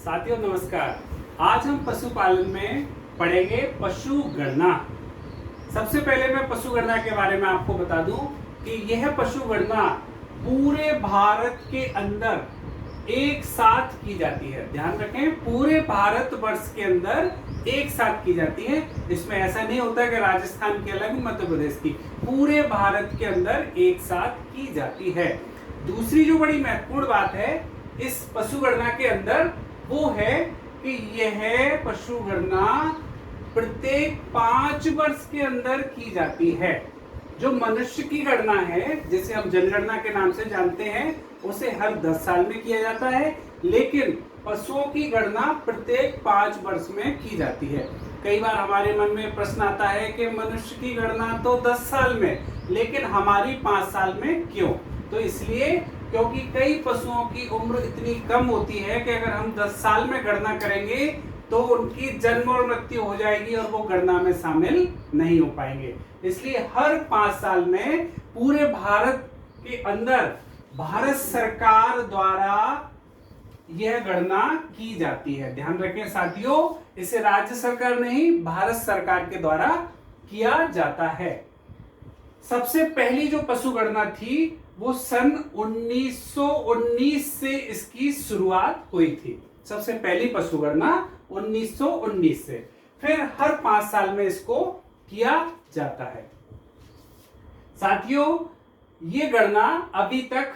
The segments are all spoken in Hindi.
साथियों नमस्कार। आज हम पशुपालन में पढ़ेंगे पशु गणना। सबसे पहले मैं पशु गणना के बारे में आपको बता दूं कि यह पशु गणना पूरे भारत के अंदर एक साथ की जाती है। ध्यान रखें, पूरे भारत वर्ष के अंदर एक साथ की जाती है। इसमें ऐसा नहीं होता कि राजस्थान की अलग, मध्य प्रदेश की, पूरे भारत के अंदर एक साथ की जाती है। दूसरी जो बड़ी महत्वपूर्ण बात है इस पशु गणना के अंदर वो है कि यह पशु गणना प्रत्येक 5 वर्ष के अंदर की जाती है। जो मनुष्य की गणना है, जिसे हम जनगणना के नाम से जानते हैं, उसे हर 10 साल में किया जाता है, लेकिन पशुओं की गणना प्रत्येक 5 वर्ष में की जाती है। कई बार हमारे मन में प्रश्न आता है कि मनुष्य की गणना तो 10 साल में, लेकिन हमारी 5 साल में क्यों? तो इसलिए क्योंकि कई पशुओं की उम्र इतनी कम होती है कि अगर हम 10 साल में गणना करेंगे तो उनकी जन्म और मृत्यु हो जाएगी और वो गणना में शामिल नहीं हो पाएंगे। इसलिए हर 5 साल में पूरे भारत के अंदर भारत सरकार द्वारा यह गणना की जाती है। ध्यान रखें साथियों, इसे राज्य सरकार नहीं, भारत सरकार के द्वारा किया जाता है। सबसे पहली जो पशु गणना थी वो सन 1919 से इसकी शुरुआत हुई थी। सबसे पहली पशु गणना 1919 से, फिर हर 5 साल में इसको किया जाता है। साथियों, ये गणना अभी तक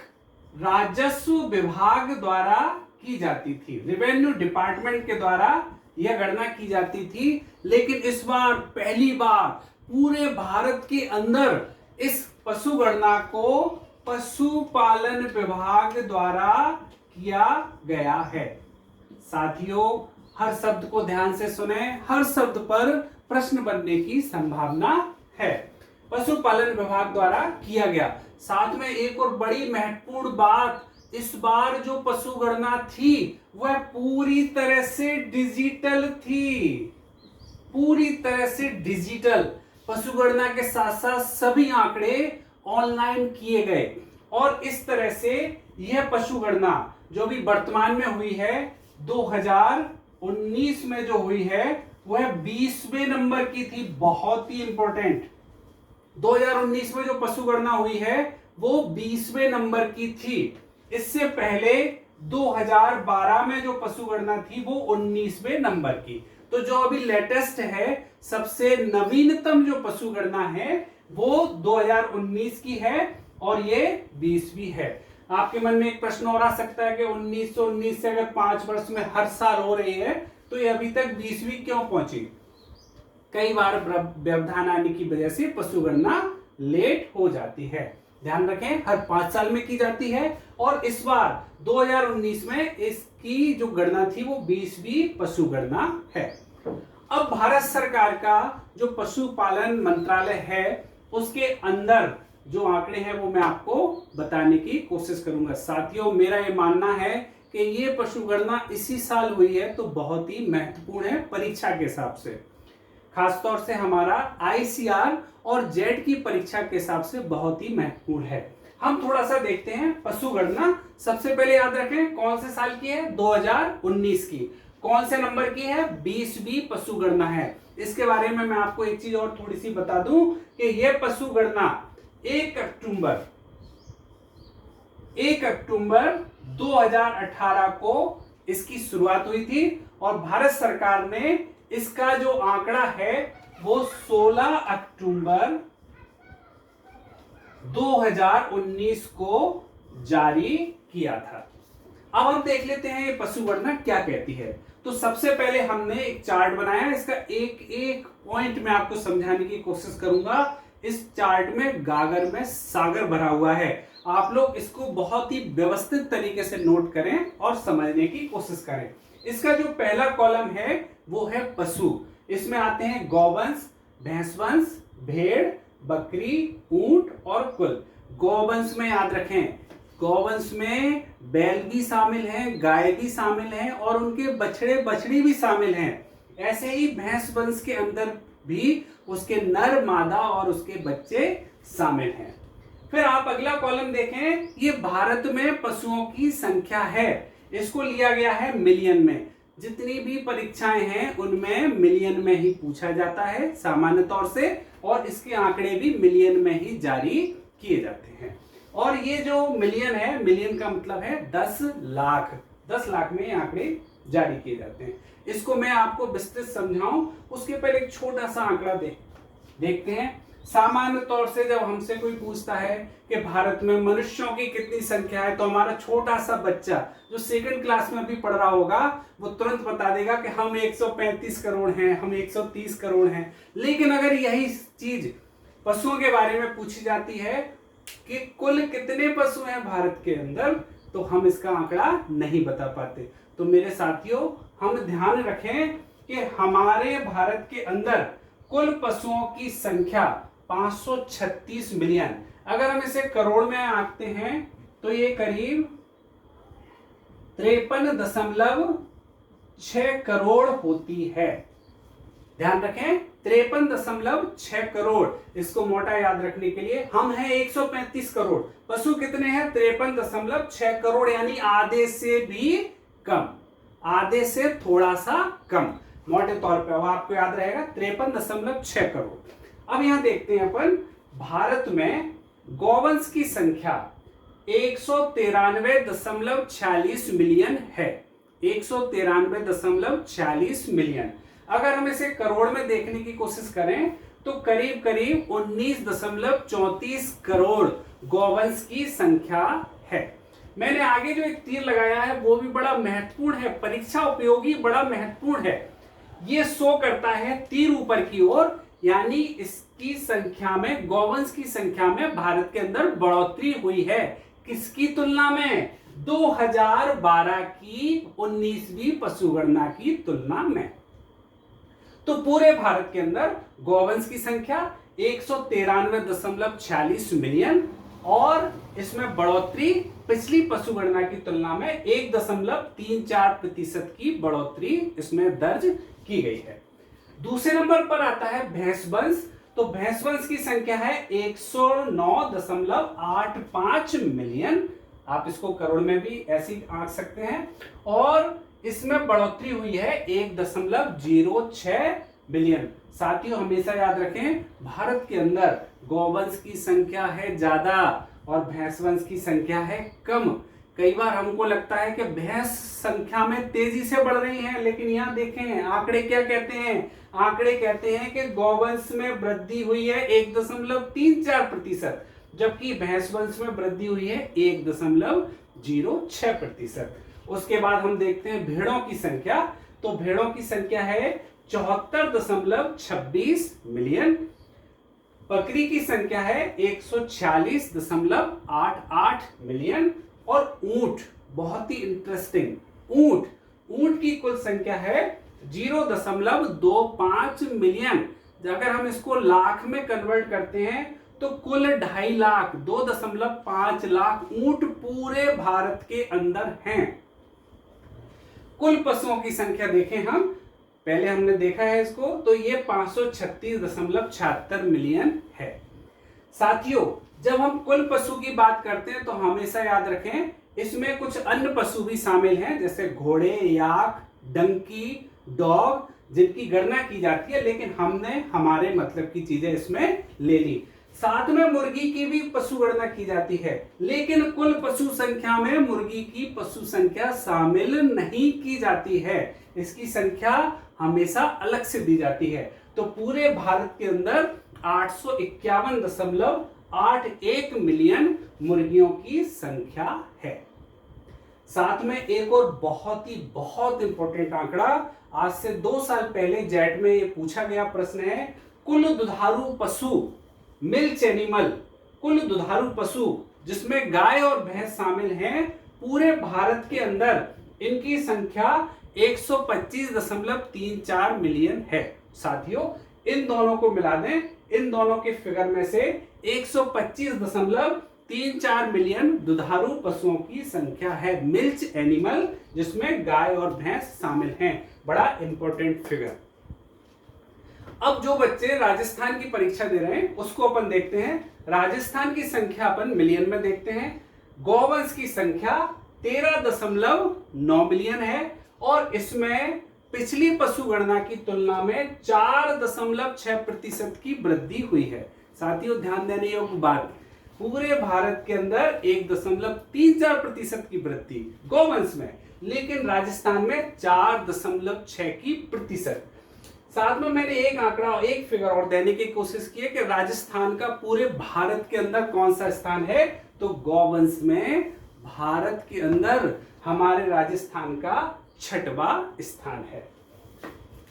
राजस्व विभाग द्वारा की जाती थी, रेवेन्यू डिपार्टमेंट के द्वारा यह गणना की जाती थी, लेकिन इस बार पहली बार पूरे भारत के अंदर इस पशु गणना को पशुपालन विभाग द्वारा किया गया है। साथियों, हर शब्द को ध्यान से सुने, हर शब्द पर प्रश्न बनने की संभावना है। पशुपालन विभाग द्वारा किया गया। साथ में एक और बड़ी महत्वपूर्ण बात, इस बार जो पशु गणना थी वह पूरी तरह से डिजिटल थी। पूरी तरह से डिजिटल। पशु गणना के साथ साथ सभी आंकड़े ऑनलाइन किए गए और इस तरह से यह पशु गणना जो भी वर्तमान में हुई है 2019 में जो हुई है वह 20वें नंबर की थी। बहुत ही इंपॉर्टेंट। 2019 में जो पशु गणना हुई है वो 20वें नंबर की थी। इससे पहले 2012 में जो पशु गणना थी वो 19वें नंबर की। तो जो अभी लेटेस्ट है, सबसे नवीनतम जो पशु गणना है वो 2019 की है और ये 20वीं है। आपके मन में एक प्रश्न और आ सकता है कि 1919 से अगर 5 वर्ष में हर साल हो रही है तो ये अभी तक 20वीं क्यों पहुंची? कई बार व्यवधान आने की वजह से पशु गणना लेट हो जाती है। ध्यान रखें, हर 5 साल में की जाती है और इस बार 2019 में इसकी जो गणना थी वो 20वीं पशु गणना है। अब भारत सरकार का जो पशुपालन मंत्रालय है उसके अंदर जो आंकड़े हैं वो मैं आपको बताने की कोशिश करूंगा। साथियों, मेरा ये मानना है कि ये पशु गणना इसी साल हुई है तो बहुत ही महत्वपूर्ण है परीक्षा के हिसाब से। खासतौर से हमारा ICR और जेड की परीक्षा के हिसाब से बहुत ही महत्वपूर्ण है। हम थोड़ा सा देखते हैं पशु गणना। सबसे पहले याद रखें कौन से साल की है? 2019 की। कौन से नंबर की है? 20वीं पशु गणना है। इसके बारे में मैं आपको एक चीज और थोड़ी सी बता दूं कि यह पशु गणना 1 अक्टूबर 2018 को इसकी शुरुआत हुई थी और भारत सरकार ने इसका जो आंकड़ा है वो 16 अक्टूबर 2019 को जारी किया था। अब हम देख लेते हैं ये पशु गणना क्या कहती है। तो सबसे पहले हमने एक चार्ट बनाया, इसका एक एक पॉइंट मैं आपको समझाने की कोशिश करूंगा। इस चार्ट में गागर में सागर भरा हुआ है। आप लोग इसको बहुत ही व्यवस्थित तरीके से नोट करें और समझने की कोशिश करें। इसका जो पहला कॉलम है वो है पशु। इसमें आते हैं गौवंश, भैंसवंश, भेड़, बकरी, ऊंट और कुल। गौवंश में याद रखें, गौवंश में बैल भी शामिल हैं, गाय भी शामिल हैं और उनके बछड़े बछड़ी भी शामिल हैं। ऐसे ही भैंस वंश के अंदर भी उसके नर, मादा और उसके बच्चे शामिल हैं। फिर आप अगला कॉलम देखें, ये भारत में पशुओं की संख्या है। इसको लिया गया है मिलियन में। जितनी भी परीक्षाएं हैं उनमें मिलियन में ही पूछा जाता है सामान्य तौर से, और इसके आंकड़े भी मिलियन में ही जारी किए जाते हैं। और ये जो मिलियन है, मिलियन का मतलब है 10 लाख, 10 लाख में ये आंकड़े जारी किए जाते हैं। इसको मैं आपको विस्तृत समझाऊं उसके पहले एक छोटा सा आंकड़ा देखते हैं। सामान्य तौर से जब हमसे कोई पूछता है कि भारत में मनुष्यों की कितनी संख्या है, तो हमारा छोटा सा बच्चा जो सेकंड क्लास में भी पढ़ रहा होगा वो तुरंत बता देगा कि हम 135 करोड़ हैं, हम 130 करोड़ हैं। लेकिन अगर यही चीज पशुओं के बारे में पूछी जाती है कि कुल कितने पशु हैं भारत के अंदर, तो हम इसका आंकड़ा नहीं बता पाते। तो मेरे साथियों, हम ध्यान रखें कि हमारे भारत के अंदर कुल पशुओं की संख्या 536 मिलियन। अगर हम इसे करोड़ में आंकते हैं तो ये करीब 53.6 करोड़ होती है। ध्यान रखें, 53.6 करोड़। इसको मोटा याद रखने के लिए हम हैं 135 करोड़, पशु कितने हैं? 53.6 करोड़, यानी आधे से भी कम, आधे से थोड़ा सा कम। मोटे तौर पे अब आपको याद रहेगा 53.6 करोड़। अब यहां देखते हैं अपन, भारत में गौवंश की संख्या 193.46 मिलियन है, 193.46 मिलियन। अगर हम इसे करोड़ में देखने की कोशिश करें तो करीब करीब 19.34 करोड़ गौवंश की संख्या है। मैंने आगे जो एक तीर लगाया है वो भी बड़ा महत्वपूर्ण है, परीक्षा उपयोगी, बड़ा महत्वपूर्ण है। ये शो करता है तीर ऊपर की ओर, यानी इसकी संख्या में, गौवंश की संख्या में भारत के अंदर बढ़ोतरी हुई है। किसकी तुलना में? 2012 की 19वीं पशुगणना की तुलना में। तो पूरे भारत के अंदर गौवंश की संख्या 193.46 मिलियन, और इसमें बढ़ोतरी पिछली पशुगणना की तुलना में 1.34% की बढ़ोतरी इसमें दर्ज की गई है। दूसरे नंबर पर आता है भैंसवंश। तो भैंसवंश की संख्या है 109.85 मिलियन। आप इसको करोड़ में भी ऐसी आंक सकते हैं, और इसमें बढ़ोतरी हुई है 1.06 बिलियन। साथियों, हमेशा याद रखें, भारत के अंदर गौवंश की संख्या है ज्यादा और भैंसवंश की संख्या है कम। कई बार हमको लगता है कि भैंस संख्या में तेजी से बढ़ रही है, लेकिन यहाँ देखें आंकड़े क्या कहते हैं। आंकड़े कहते हैं कि गौवंश में वृद्धि हुई है 1.34%, जबकि भैंसवंश में वृद्धि हुई है 1.06%। उसके बाद हम देखते हैं भेड़ों की संख्या। तो भेड़ों की संख्या है 74.26 मिलियन। बकरी की संख्या है 146.88 मिलियन। और ऊंट, बहुत ही इंटरेस्टिंग, ऊंट की कुल संख्या है 0.25 मिलियन। अगर हम इसको लाख में कन्वर्ट करते हैं तो कुल 2.5 लाख, 2.5 लाख ऊंट पूरे भारत के अंदर हैं। कुल पशुओं की संख्या देखें हम, पहले हमने देखा है इसको, तो ये 536.76 मिलियन है। साथियों, जब हम कुल पशु की बात करते हैं तो हमेशा याद रखें इसमें कुछ अन्य पशु भी शामिल हैं, जैसे घोड़े, याक, डंकी, डॉग, जिनकी गणना की जाती है, लेकिन हमने हमारे मतलब की चीजें इसमें ले ली। साथ में मुर्गी की भी पशु गणना की जाती है, लेकिन कुल पशु संख्या में मुर्गी की पशु संख्या शामिल नहीं की जाती है। इसकी संख्या हमेशा अलग से दी जाती है। तो पूरे भारत के अंदर 851.81 मिलियन मुर्गियों की संख्या है। साथ में एक और बहुत इंपॉर्टेंट आंकड़ा, आज से 2 साल पहले जेट में ये पूछा गया प्रश्न है, कुल दुधारू पशु, मिल्क एनिमल, कुल दुधारू पशु जिसमें गाय और भैंस शामिल हैं, पूरे भारत के अंदर इनकी संख्या 125.34 मिलियन है। साथियों, इन दोनों को मिला दें, इन दोनों के फिगर में से 125.34 मिलियन दुधारू पशुओं की संख्या है, मिल्क एनिमल, जिसमें गाय और भैंस शामिल हैं। बड़ा इंपॉर्टेंट फिगर। अब जो बच्चे राजस्थान की परीक्षा दे रहे हैं उसको अपन देखते हैं। राजस्थान की संख्या अपन मिलियन में देखते हैं। गौवंश की संख्या 13.9 मिलियन है, और इसमें पिछली पशु गणना की तुलना में 4.6% की वृद्धि हुई है। साथियों ध्यान देने योग्य बात, पूरे भारत के अंदर 1.34% की वृद्धि गौवंश में, लेकिन राजस्थान में 4.6 की प्रतिशत। साथ में मैंने एक आंकड़ा, एक फिगर और देने की कोशिश की है कि राजस्थान का पूरे भारत के अंदर कौन सा स्थान है, तो गौवंश में भारत के अंदर हमारे राजस्थान का 6वां स्थान है।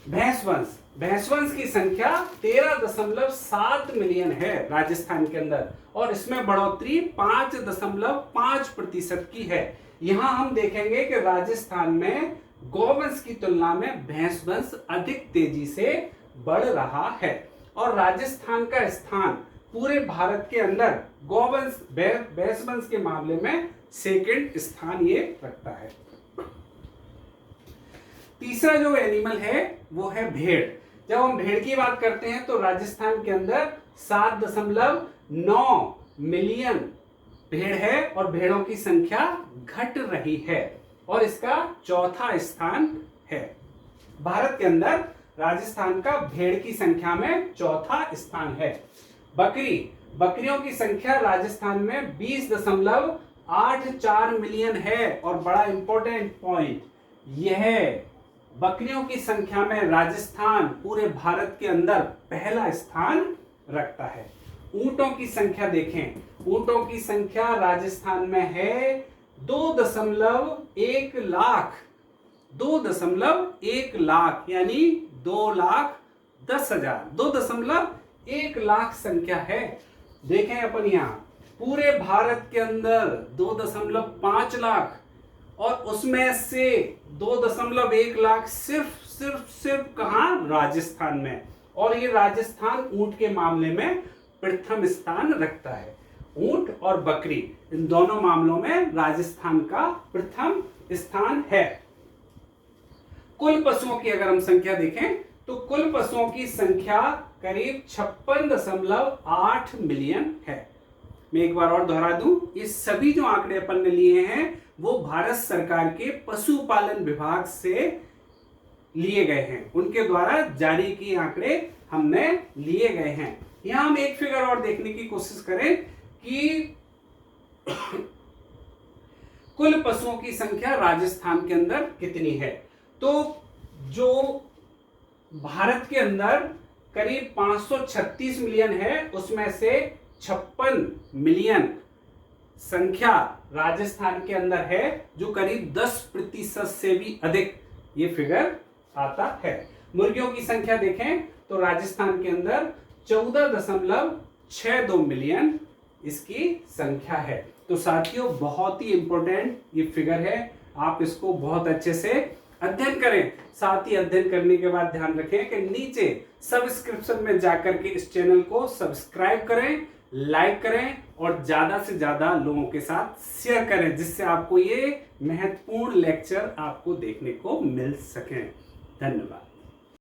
भैंसवंश, भैंसवंश की संख्या 13.7 मिलियन है राजस्थान के अंदर, और इसमें बढ़ोतरी 5.5% की है। यहां हम देखेंगे कि राजस्थान में गौवंश की तुलना में भैंसवंश अधिक तेजी से बढ़ रहा है, और राजस्थान का स्थान पूरे भारत के अंदर गौवंश भैंसवंश के मामले में सेकंड स्थान ये रखता है। तीसरा जो एनिमल है वो है भेड़। जब हम भेड़ की बात करते हैं तो राजस्थान के अंदर 7.9 मिलियन भेड़ है, और भेड़ों की संख्या घट रही है, और इसका 4था स्थान है। भारत के अंदर राजस्थान का भेड़ की संख्या में 4था स्थान है। बकरी, बकरियों की संख्या राजस्थान में 20.84 मिलियन है, और बड़ा इंपॉर्टेंट पॉइंट यह, बकरियों की संख्या में राजस्थान पूरे भारत के अंदर पहला स्थान रखता है। ऊंटों की संख्या देखें, ऊंटों की संख्या राजस्थान में है 2.1 लाख, 2.1 लाख यानी 2,10,000, 2.1 लाख संख्या है। देखें अपन यहां पूरे भारत के अंदर 2.5 लाख, और उसमें से 2.1 लाख सिर्फ कहां, राजस्थान में, और ये राजस्थान ऊंट के मामले में प्रथम स्थान रखता है। ऊंट और बकरी इन दोनों मामलों में राजस्थान का प्रथम स्थान है। कुल पशुओं की अगर हम संख्या देखें तो कुल पशुओं की संख्या करीब 56.8 मिलियन है। मैं एक बार और दोहरा दूं, ये सभी जो आंकड़े अपन ने लिए हैं वो भारत सरकार के पशुपालन विभाग से लिए गए हैं, उनके द्वारा जारी किए आंकड़े हमने लिए गए हैं। यहां हम एक फिगर और देखने की कोशिश करें कि कुल पशुओं की संख्या राजस्थान के अंदर कितनी है। तो जो भारत के अंदर करीब 536 मिलियन है, उसमें से 56 मिलियन संख्या राजस्थान के अंदर है, जो करीब 10% से भी अधिक ये फिगर आता है। मुर्गियों की संख्या देखें तो राजस्थान के अंदर 14.62 मिलियन इसकी संख्या है। तो साथियों बहुत ही इंपॉर्टेंट ये फिगर है, आप इसको बहुत अच्छे से अध्ययन करें। साथ ही अध्ययन करने के बाद ध्यान रखें कि नीचे सब्सक्रिप्शन में जाकर के इस चैनल को सब्सक्राइब करें, लाइक करें और ज्यादा से ज्यादा लोगों के साथ शेयर करें, जिससे आपको ये महत्वपूर्ण लेक्चर आपको देखने को मिल सके। धन्यवाद।